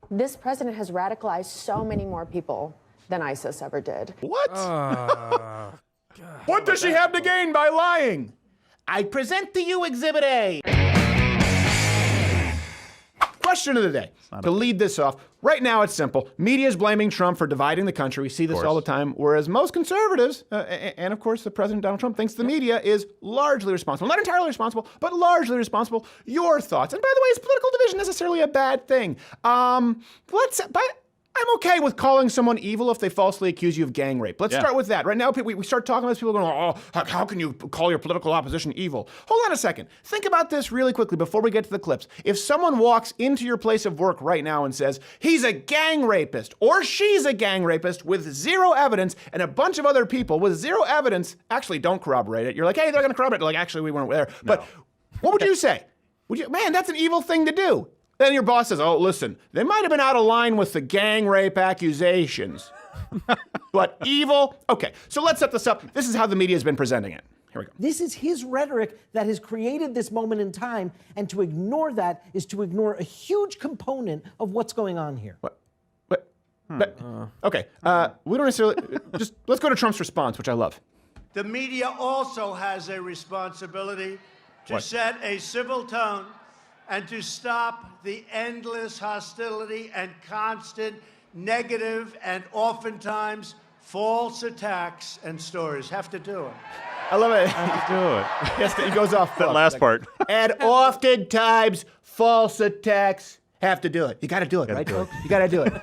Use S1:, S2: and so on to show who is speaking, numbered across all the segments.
S1: This president has radicalized so many more people than ISIS ever did.
S2: What? What does she have to gain by lying? I present to you Exhibit A. Question of the day. To lead this off, right now it's simple. Media is blaming Trump for dividing the country. We see this all the time, whereas most conservatives, and of course the President Donald Trump, thinks the media is largely responsible. Not entirely responsible, but largely responsible. Your thoughts? And by the way, is political division necessarily a bad thing? I'm okay with calling someone evil if they falsely accuse you of gang rape. Let's start with that. Right now, we start talking about this, people going, oh, how can you call your political opposition evil? Hold on a second. Think about this really quickly before we get to the clips. If someone walks into your place of work right now and says, he's a gang rapist or she's a gang rapist with zero evidence, and a bunch of other people with zero evidence actually don't corroborate it, you're like, hey, they're going to corroborate it. Like, actually, we weren't there. No. But what would you say? Man, that's an evil thing to do. Then your boss says, oh, listen, they might have been out of line with the gang rape accusations. But evil? Okay, so let's set this up. This is how the media has been presenting it. Here we go.
S3: This is his rhetoric that has created this moment in time, and to ignore that is to ignore a huge component of what's going on here.
S2: What? Okay, we don't necessarily, just let's go to Trump's response, which I love.
S4: The media also has a responsibility to set a civil tone and to stop the endless hostility and constant negative and oftentimes false attacks and stories. Have to do it.
S2: I love it.
S5: Have to do it.
S2: Yes, he goes off.
S5: That last part.
S2: And oftentimes false attacks. Have to do it. You got to do it, right, folks? You got to do it.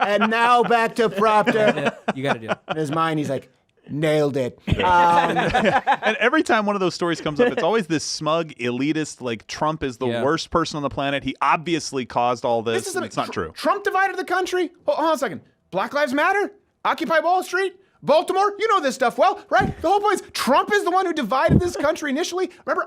S2: And now back to Proctor.
S6: You got to do it.
S2: In his mind, he's like, nailed it.
S5: And every time one of those stories comes up, it's always this smug, elitist, like Trump is the worst person on the planet. He obviously caused all this. It's not true.
S2: Trump divided the country? Hold on a second. Black Lives Matter? Occupy Wall Street? Baltimore? You know this stuff well, right? The whole point is Trump is the one who divided this country initially. Remember,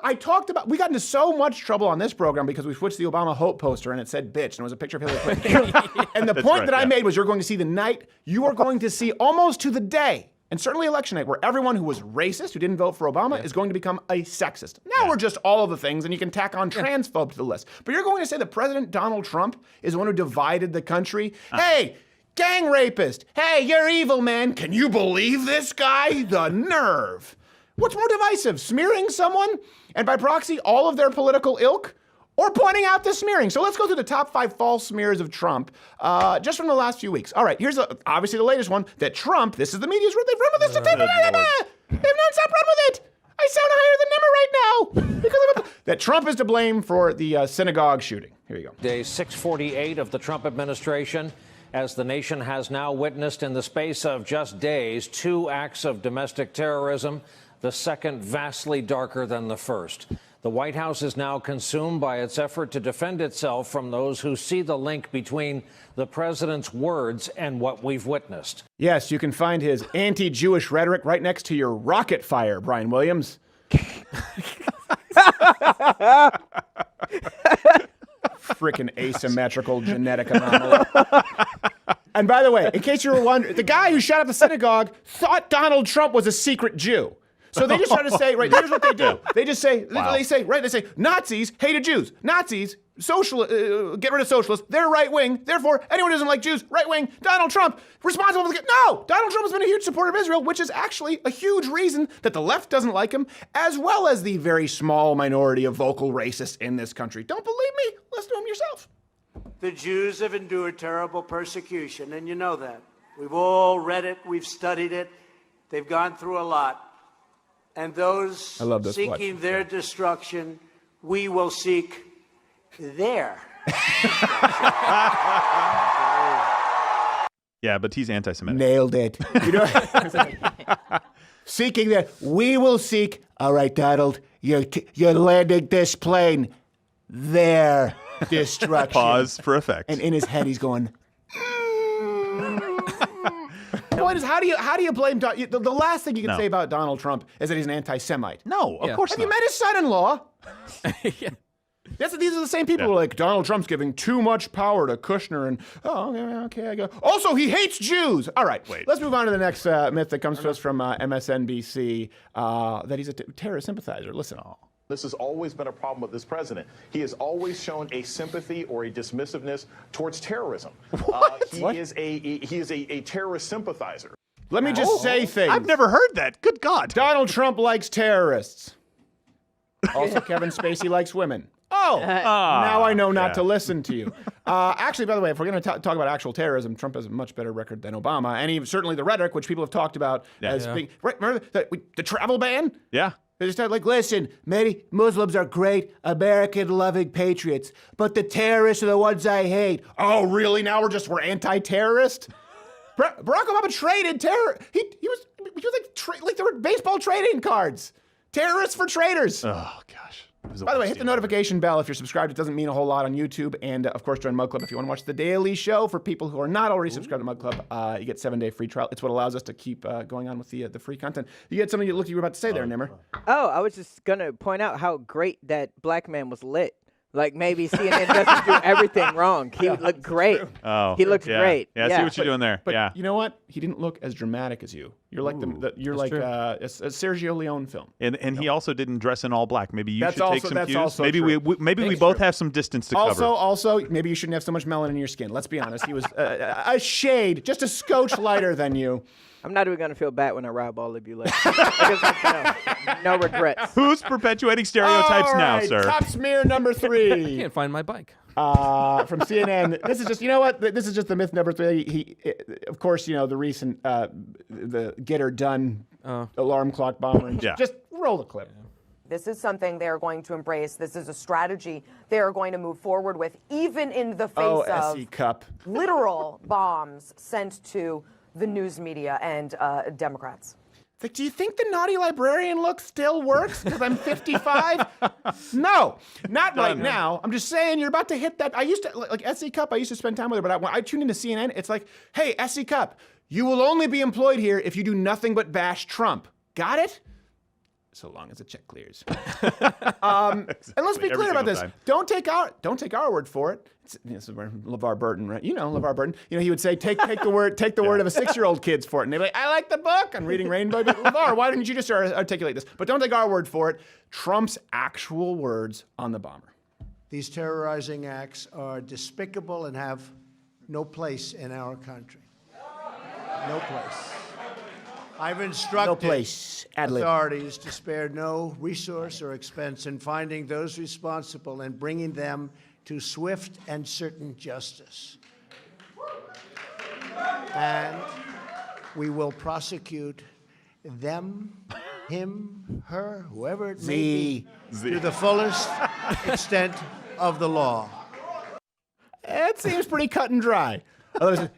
S2: we got into so much trouble on this program because we switched the Obama Hope poster and it said bitch and it was a picture of Hillary Clinton. And the point that I made was you're going to see the night, you are going to see almost to the day, and certainly election night, where everyone who was racist, who didn't vote for Obama, is going to become a sexist. Now we're just all of the things, and you can tack on transphobe to the list. But you're going to say that President Donald Trump is the one who divided the country? Hey, gang rapist. Hey, you're evil, man. Can you believe this guy? The nerve. What's more divisive, smearing someone, and by proxy, all of their political ilk? Or pointing out the smearing. So let's go through the top 5 false smears of Trump just from the last few weeks. All right, here's obviously the latest one, that Trump, this is the media's run, they've run with this. They've non-stop run with it. I sound higher than Nimmer right now. Because that Trump is to blame for the synagogue shooting. Here you go.
S7: Day 648 of the Trump administration, as the nation has now witnessed in the space of just days 2 acts of domestic terrorism, the second vastly darker than the first. The White House is now consumed by its effort to defend itself from those who see the link between the president's words and what we've witnessed.
S2: Yes, you can find his anti-Jewish rhetoric right next to your rocket fire, Brian Williams. Frickin' asymmetrical genetic anomaly. And by the way, in case you were wondering, the guy who shot up the synagogue thought Donald Trump was a secret Jew. So they just try to say, right, here's what they do. They just say, they say, Nazis hated Jews. Nazis, get rid of socialists, they're right wing. Therefore, anyone who doesn't like Jews, right wing. Donald Trump, responsible for no! Donald Trump has been a huge supporter of Israel, which is actually a huge reason that the left doesn't like him, as well as the very small minority of vocal racists in this country. Don't believe me? Listen to him yourself.
S4: The Jews have endured terrible persecution, and you know that. We've all read it, we've studied it. They've gone through a lot. And those seeking their destruction, we will seek their.
S5: Yeah, but he's anti-Semitic.
S2: Nailed it. You know, seeking that, we will seek. All right, Donald, you're landing this plane. Their destruction.
S5: Pause for effect.
S2: And in his head, he's going. The point is, how do you blame the last thing you can say about Donald Trump is that he's an anti-Semite.
S5: No, of course not.
S2: Have you met his son-in-law? These are the same people who are like, Donald Trump's giving too much power to Kushner, and okay, I go. Also, he hates Jews. All right, let's move on to the next myth that comes to us from MSNBC, that he's a terrorist sympathizer. Listen,
S6: This has always been a problem with this president. He has always shown a sympathy or a dismissiveness towards terrorism. He is a terrorist sympathizer.
S2: Let me just say things.
S5: I've never heard that. Good God.
S2: Donald Trump likes terrorists. Also, Kevin Spacey likes women. Oh, now I know not to listen to you. Actually, by the way, if we're going to talk about actual terrorism, Trump has a much better record than Obama, and certainly the rhetoric, which people have talked about as being. Right, remember the travel ban?
S5: Yeah.
S2: They just had listen, many Muslims are great, American-loving patriots, but the terrorists are the ones I hate. Oh, really? Now we're anti-terrorist? Barack Obama traded terror. He was like there were baseball trading cards. Terrorists for traitors.
S5: Oh gosh.
S2: By the way, hit the notification bell if you're subscribed. It doesn't mean a whole lot on YouTube. And of course, join Mug Club if you want to watch The Daily Show. For people who are not already subscribed to Mug Club, you get 7-day free trial. It's what allows us to keep going on with the free content. You had something you were about to say there, Nimmer.
S8: Oh, I was just going to point out how great that black man was lit. Like maybe CNN doesn't do everything wrong. He looked great.
S5: Oh,
S8: he looked great.
S5: Yeah, I see what you're doing there.
S2: But you know what? He didn't look as dramatic as you. You're like a Sergio Leone film.
S5: And he also didn't dress in all black. Maybe you should take some cues.
S2: Also
S5: maybe
S2: true.
S5: we both have some distance to cover.
S2: Also, maybe you shouldn't have so much melanin in your skin. Let's be honest. He was a shade, just a scotch lighter than you.
S8: I'm not even going to feel bad when I rob all of you later. No regrets.
S5: Who's perpetuating stereotypes now, sir?
S2: Top smear number 3.
S9: I can't find my bike.
S2: From CNN. This is just, you know what? This is just the myth number 3. Of course, the recent the get her done alarm clock bomber. Just roll the clip.
S10: This is something they're going to embrace. This is a strategy they're going to move forward with, even in the face of
S2: SE Cup.
S10: literal bombs sent to the news media and Democrats.
S2: Do you think the naughty librarian look still works because I'm 55? No, not right now. I'm just saying you're about to hit that. I used to, like SE Cup, I used to spend time with her, but when I tuned into CNN, it's like, hey, SE Cup, you will only be employed here if you do nothing but bash Trump. Got it? So long as the check clears. And let's be clear about this. Don't take our word for it. This is where LeVar Burton, right? LeVar Burton. He would say, take the word of a 6-year-old kid's for it. And they'd be like, I like the book. I'm reading Rainbow. LeVar, why didn't you just articulate this? But don't take our word for it. Trump's actual words on the bomber.
S4: These terrorizing acts are despicable and have no place in our country. No place. I've instructed authorities to spare no resource or expense in finding those responsible and bringing them to swift and certain justice. And we will prosecute them, him, her, whoever it may be, to the fullest extent of the law.
S2: It seems pretty cut and dry.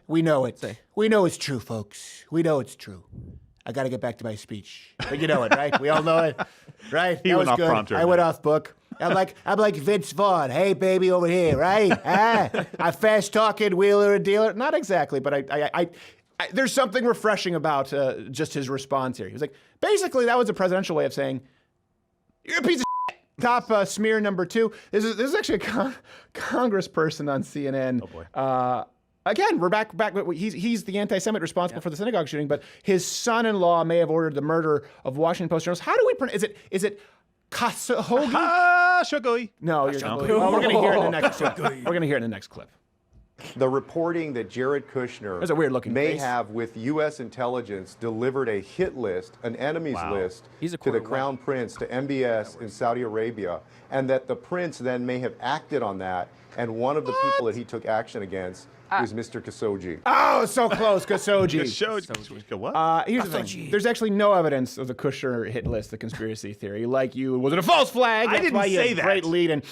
S2: We know it. We know it's true, folks. We know it's true. I got to get back to my speech. But you know it, right? We all know it, right?
S5: He went off prompter.
S2: I went off book. I'm like Vince Vaughn. Hey, baby, over here, right? I'm fast talking, wheeler and dealer. Not exactly, but I there's something refreshing about just his response here. He was like, basically, that was a presidential way of saying, you're a piece of shit. Top smear number 2. This is actually a congressperson on CNN.
S5: Oh boy.
S2: Again, we're back. He's the anti-Semite responsible for the synagogue shooting, but his son-in-law may have ordered the murder of Washington Post journalist. How do we pronounce? Is it Khashoggi?
S5: Khashoggi.
S2: No, you're well, we're going to hear it in the next clip. We're going to hear it in the next clip.
S11: The reporting that Jared Kushner
S2: That's a weird-looking
S11: may
S2: face.
S11: have with U.S. intelligence delivered a hit list, an enemies list, to the Crown Prince, to MBS in Saudi Arabia, and that the prince then may have acted on that, and one of the people that he took action against was Mr. Khashoggi.
S2: Oh, so close, Khashoggi.
S5: Khashoggi. What?
S2: Here's the thing. There's actually no evidence of the Kushner hit list, the conspiracy theory. Like you, was it a false flag?
S5: I didn't say that.
S2: Great lead. And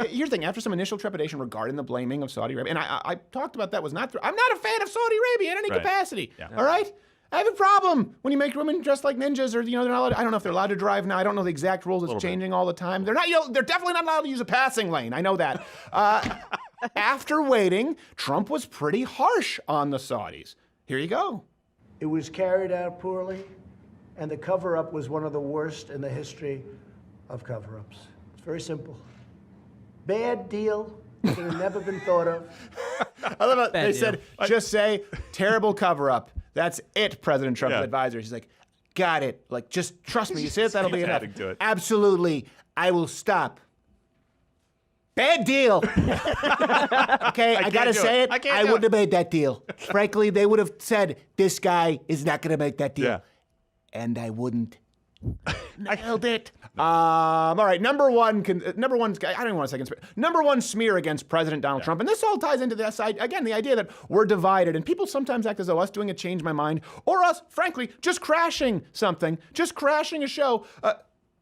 S2: here's the thing. After some initial trepidation regarding the blaming of Saudi Arabia, and I talked about that was not. I'm not a fan of Saudi Arabia in any capacity. Yeah. All right. I have a problem when you make women dressed like ninjas, or they're not allowed. I don't know if they're allowed to drive now. I don't know the exact rules. It's changing all the time. They're not. They're definitely not allowed to use a passing lane. I know that. After waiting, Trump was pretty harsh on the Saudis. Here you go.
S4: It was carried out poorly, and the cover-up was one of the worst in the history of cover-ups. It's very simple. Bad deal that had never been thought of.
S2: I love it. They said, just say, terrible cover-up. That's it, President Trump's advisor. He's like, got it. Like, just trust me. You say it, that'll be
S5: Keep
S2: enough.
S5: adding to it.
S2: Absolutely. I will stop. Bad deal. Okay, I gotta say it. I wouldn't have made that deal. Frankly, they would have said, this guy is not gonna make that deal.
S5: Yeah.
S2: And I wouldn't. Nailed it. All right, number one, I don't even want to say number one smear against President Donald Trump. And this all ties into this, again, the idea that we're divided. And people sometimes act as though us doing a change my mind, or us, frankly, just crashing something, just crashing a show,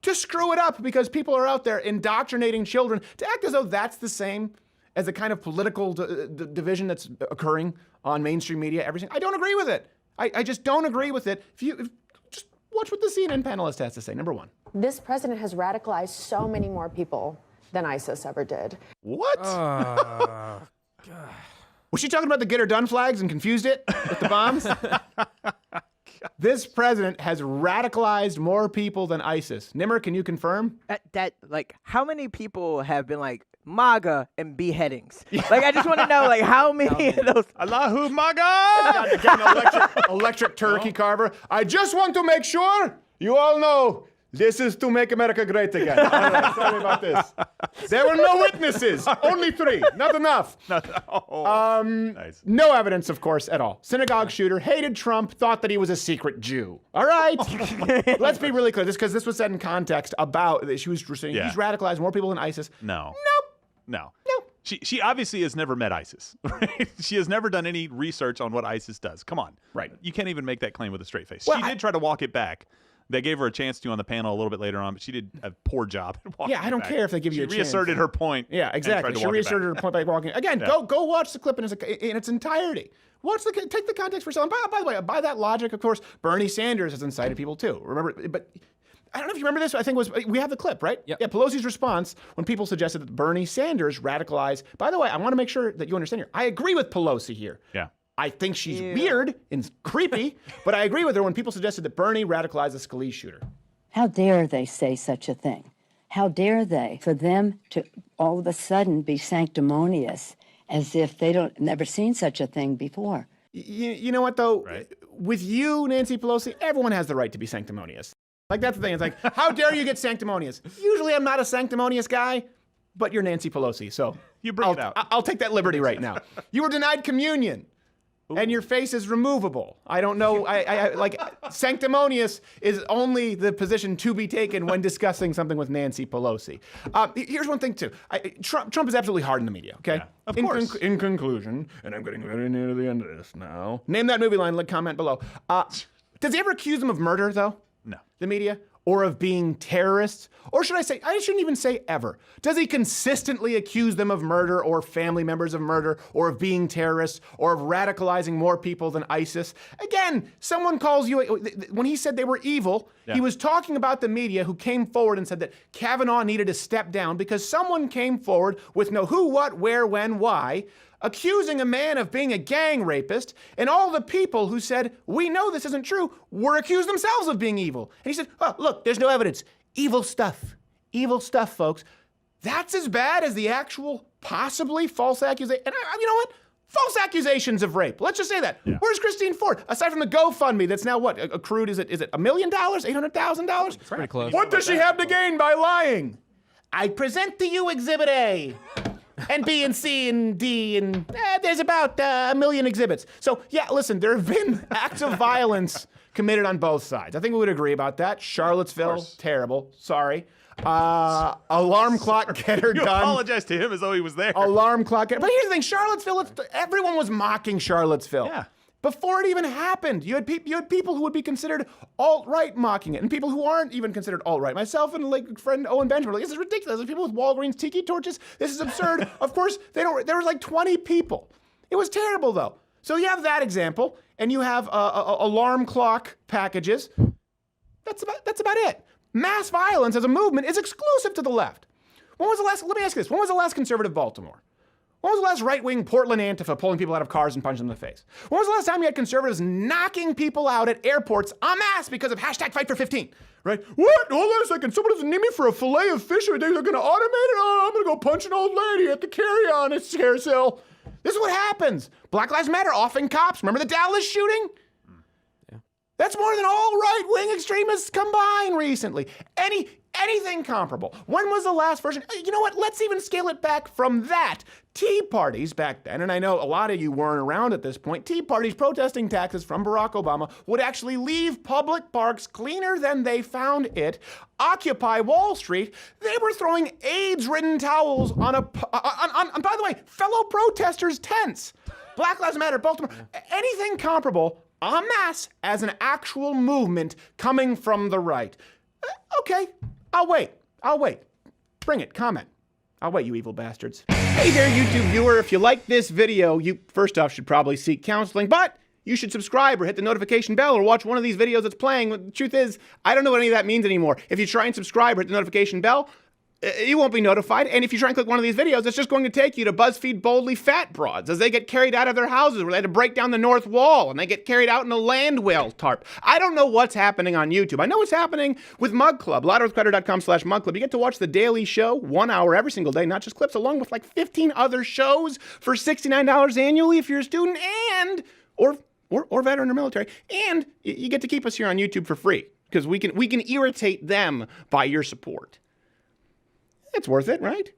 S2: to screw it up because people are out there indoctrinating children, to act as though that's the same as the kind of political division that's occurring on mainstream media, everything. I don't agree with it. I just don't agree with it. Just watch what the CNN panelist has to say. Number one.
S1: This president has radicalized so many more people than ISIS ever did.
S2: What? Was she talking about the get her done flags and confused it with the bombs? This president has radicalized more people than ISIS. Nimmer, can you confirm?
S8: That like, how many people have been like MAGA and beheadings? Like, I just want to know, like, how many of those?
S5: Allahu MAGA!
S2: Again, electric turkey carver. I just want to make sure you all know this is to make America great again. All right, sorry about this. There were no witnesses. Only 3. Not enough.
S5: Nice.
S2: No evidence, of course, at all. Synagogue shooter, hated Trump, thought that he was a secret Jew. All right. Let's be really clear. Because this was said in context about, she was saying he's radicalized more people than ISIS.
S5: No.
S2: No.
S5: She obviously has never met ISIS. Right? She has never done any research on what ISIS does. Come on.
S2: Right.
S5: You can't even make that claim with a straight face.
S2: Well,
S5: she did try to walk it back. They gave her a chance to on the panel a little bit later on, but she did a poor job at walking
S2: I don't
S5: back.
S2: care if they give you a chance.
S5: She reasserted her point.
S2: Yeah, exactly. She reasserted her point by walking. Again, go watch the clip in its entirety. Take the context for yourself. By the way, by that logic, of course, Bernie Sanders has incited people too. Remember, but I don't know if you remember this. I think we have the clip, right? Yep. Yeah. Pelosi's response when people suggested that Bernie Sanders radicalized. By the way, I want to make sure that you understand here. I agree with Pelosi here.
S5: Yeah.
S2: I think she's weird and creepy, but I agree with her when people suggested that Bernie radicalized the Scalise shooter.
S9: How dare they say such a thing? How dare they, for them to all of a sudden be sanctimonious as if they never seen such a thing before?
S2: You know what, though? Right. With you, Nancy Pelosi, everyone has the right to be sanctimonious. Like, that's the thing. It's like, how dare you get sanctimonious? Usually I'm not a sanctimonious guy, but you're Nancy Pelosi, so
S5: you bring it out.
S2: I'll take that liberty right now. You were denied communion. And your face is removable. I don't know. I like sanctimonious is only the position to be taken when discussing something with Nancy Pelosi. Here's one thing too. Trump is absolutely hard in the media. Okay.
S5: Yeah, of course.
S2: In conclusion, and I'm getting very near the end of this now. Name that movie line. Comment below. Does he ever accuse them of murder though?
S5: No.
S2: The media. Or of being terrorists? Or should I say, I shouldn't even say ever. Does he consistently accuse them of murder or family members of murder or of being terrorists or of radicalizing more people than ISIS? Again, someone calls you, when he said they were evil, he was talking about the media who came forward and said that Kavanaugh needed to step down because someone came forward with no who, what, where, when, why, accusing a man of being a gang rapist, and all the people who said, we know this isn't true, were accused themselves of being evil. And he said, oh, look, there's no evidence. Evil stuff. Evil stuff, folks. That's as bad as the actual possibly false accusation. And you know what? False accusations of rape. Let's just say that. Yeah. Where's Christine Ford? Aside from the GoFundMe, that's now what? Accrued, is it $1 million? $800,000?
S12: It's pretty close.
S2: What does she have to gain by lying? I present to you Exhibit A. And B and C and D and there's about 1 million exhibits. So yeah, listen, there have been acts of violence committed on both sides. I think we would agree about that. Charlottesville, terrible. Sorry. Alarm clock getter
S5: you
S2: gun.
S5: Apologize to him as though he was there.
S2: Alarm clock getter. But here's the thing, Charlottesville, everyone was mocking Charlottesville.
S5: Yeah.
S2: Before it even happened, you had people who would be considered alt-right mocking it, and people who aren't even considered alt-right. Myself and like friend Owen Benjamin were like, this is ridiculous. There's people with Walgreens tiki torches. This is absurd. Of course, there were like 20 people. It was terrible though. So you have that example, and you have alarm clock packages. That's about it. Mass violence as a movement is exclusive to the left. Let me ask you this. When was the last conservative Baltimore? When was the last right-wing Portland Antifa pulling people out of cars and punching them in the face? When was the last time you had conservatives knocking people out at airports en masse because of #Fight415? Right? What? Hold on a second. Someone doesn't need me for a fillet of fish. Or they're going to automate it? Oh, I'm going to go punch an old lady at the carry-on carousel. This is what happens. Black Lives Matter offing cops. Remember the Dallas shooting? Yeah. That's more than all right-wing extremists combined recently. Anything comparable. When was the last version? You know what? Let's even scale it back from that. Tea parties back then, and I know a lot of you weren't around at this point, tea parties protesting taxes from Barack Obama would actually leave public parks cleaner than they found it. Occupy Wall Street, they were throwing AIDS-ridden towels on by the way, fellow protesters' tents. Black Lives Matter, Baltimore, anything comparable en masse as an actual movement coming from the right. Okay, I'll wait. Bring it, comment. I'll wait, you evil bastards. Hey there, YouTube viewer. If you like this video, you first off should probably seek counseling, but you should subscribe or hit the notification bell or watch one of these videos that's playing. The truth is, I don't know what any of that means anymore. If you try and subscribe or hit the notification bell, you won't be notified. And if you try and click one of these videos, it's just going to take you to BuzzFeed Boldly Fat Broads as they get carried out of their houses where they had to break down the north wall and they get carried out in a land whale tarp. I don't know what's happening on YouTube. I know what's happening with Mug Club, loudearthcreditor.com/Mug Club. You get to watch the daily show 1 hour every single day, not just clips, along with like 15 other shows for $69 annually if you're a student and or veteran or military. And you get to keep us here on YouTube for free because we can irritate them by your support. It's worth it, right?